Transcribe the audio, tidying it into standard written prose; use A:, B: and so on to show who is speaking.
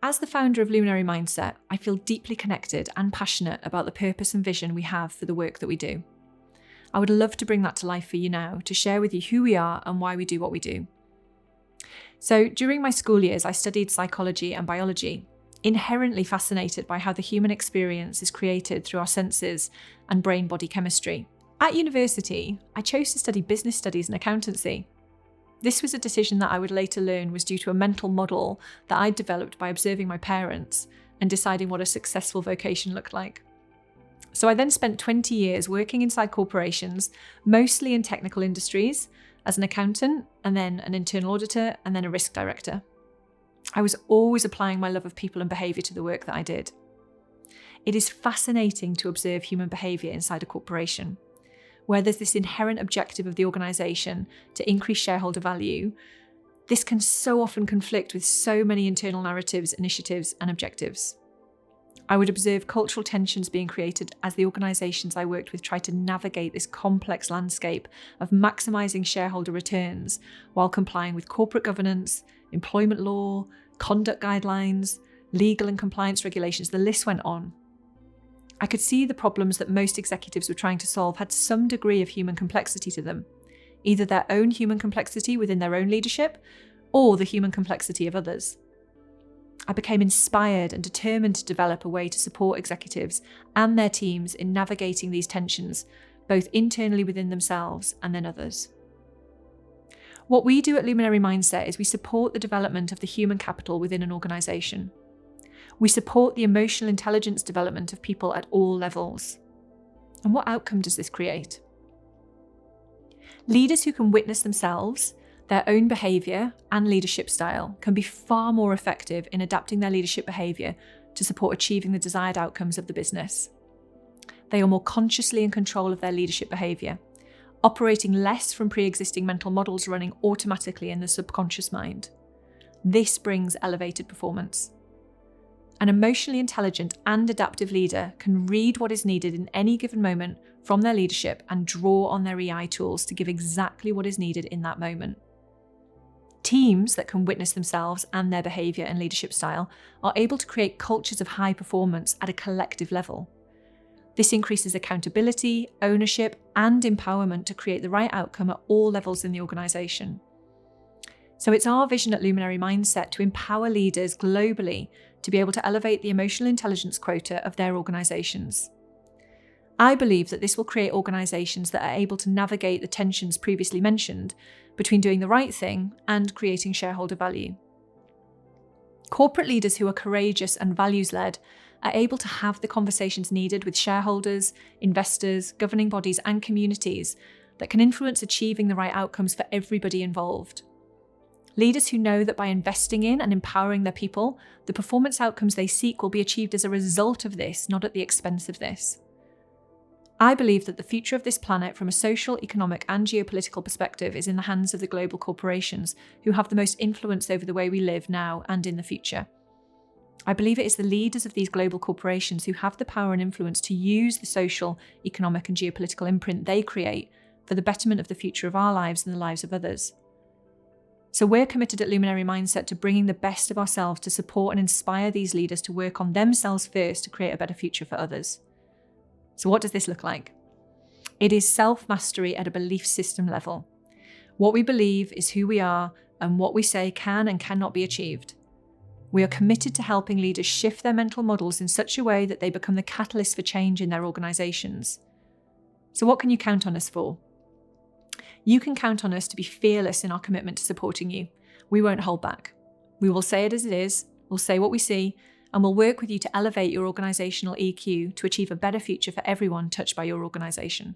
A: As the founder of Luminary Mindset, I feel deeply connected and passionate about the purpose and vision we have for the work that we do. I would love to bring that to life for you now, to share with you who we are and why we do what we do. So during my school years, I studied psychology and biology, inherently fascinated by how the human experience is created through our senses and brain-body chemistry. At university, I chose to study business studies and accountancy. This was a decision that I would later learn was due to a mental model that I'd developed by observing my parents and deciding what a successful vocation looked like. So I then spent 20 years working inside corporations, mostly in technical industries, as an accountant, and then an internal auditor, and then a risk director. I was always applying my love of people and behaviour to the work that I did. It is fascinating to observe human behaviour inside a corporation, where there's this inherent objective of the organisation to increase shareholder value. This can so often conflict with so many internal narratives, initiatives, and objectives. I would observe cultural tensions being created as the organisations I worked with tried to navigate this complex landscape of maximising shareholder returns while complying with corporate governance, employment law, conduct guidelines, legal and compliance regulations. The list went on. I could see the problems that most executives were trying to solve had some degree of human complexity to them, either their own human complexity within their own leadership or the human complexity of others. I became inspired and determined to develop a way to support executives and their teams in navigating these tensions, both internally within themselves and then others. What we do at Luminary Mindset is we support the development of the human capital within an organisation. We support the emotional intelligence development of people at all levels. And what outcome does this create? Leaders who can witness themselves, their own behaviour and leadership style can be far more effective in adapting their leadership behaviour to support achieving the desired outcomes of the business. They are more consciously in control of their leadership behaviour, operating less from pre-existing mental models running automatically in the subconscious mind. This brings elevated performance. An emotionally intelligent and adaptive leader can read what is needed in any given moment from their leadership and draw on their EI tools to give exactly what is needed in that moment. Teams that can witness themselves and their behaviour and leadership style are able to create cultures of high performance at a collective level. This increases accountability, ownership, and empowerment to create the right outcome at all levels in the organisation. So it's our vision at Luminary Mindset to empower leaders globally to be able to elevate the emotional intelligence quota of their organisations. I believe that this will create organisations that are able to navigate the tensions previously mentioned between doing the right thing and creating shareholder value. Corporate leaders who are courageous and values-led are able to have the conversations needed with shareholders, investors, governing bodies, and communities that can influence achieving the right outcomes for everybody involved. Leaders who know that by investing in and empowering their people, the performance outcomes they seek will be achieved as a result of this, not at the expense of this. I believe that the future of this planet from a social, economic, and geopolitical perspective is in the hands of the global corporations who have the most influence over the way we live now and in the future. I believe it is the leaders of these global corporations who have the power and influence to use the social, economic, and geopolitical imprint they create for the betterment of the future of our lives and the lives of others. So we're committed at Luminary Mindset to bringing the best of ourselves to support and inspire these leaders to work on themselves first to create a better future for others. So what does this look like? It is self-mastery at a belief system level. What we believe is who we are, and what we say can and cannot be achieved. We are committed to helping leaders shift their mental models in such a way that they become the catalyst for change in their organisations. So what can you count on us for? You can count on us to be fearless in our commitment to supporting you. We won't hold back. We will say it as it is, we'll say what we see, and we'll work with you to elevate your organisational EQ to achieve a better future for everyone touched by your organisation.